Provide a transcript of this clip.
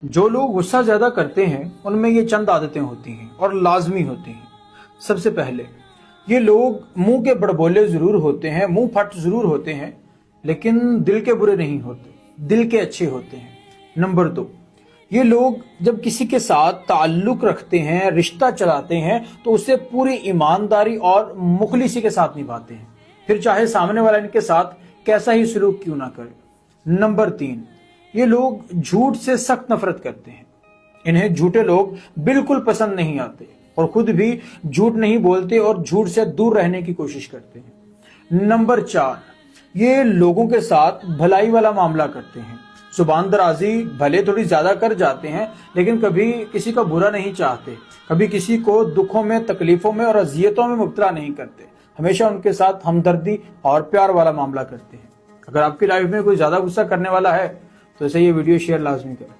जो लोग गुस्सा ज्यादा करते हैं उनमें ये चंद आदतें होती हैं और लाजमी होती हैं। सबसे पहले, ये लोग मुंह के बड़बोले जरूर होते हैं, मुंह फट जरूर होते हैं, लेकिन दिल के बुरे नहीं होते, दिल के अच्छे होते हैं। नंबर 2, ये लोग जब किसी के साथ ताल्लुक रखते हैं, रिश्ता चलाते हैं, तो उसे पूरी ईमानदारी और मुखलिसी के साथ निभाते हैं, फिर चाहे सामने वाला इनके साथ कैसा ही सलूक क्यों ना करे। नंबर 3, ये लोग झूठ से सख्त नफरत करते हैं। इन्हें झूठे लोग बिल्कुल पसंद नहीं आते और खुद भी झूठ नहीं बोलते और झूठ से दूर रहने की कोशिश करते हैं। नंबर 4, ये लोगों के साथ भलाई वाला मामला करते हैं। जुबान दराजी भले थोड़ी ज्यादा कर जाते हैं, लेकिन कभी किसी का बुरा नहीं चाहते, कभी किसी को दुखों में, तकलीफों में और अजियतों में मुब्तला नहीं करते। हमेशा उनके साथ हमदर्दी और प्यार वाला मामला करते हैं। अगर आपकी लाइफ में कोई ज्यादा गुस्सा करने वाला है तो इसे ये वीडियो शेयर लाजमी करें।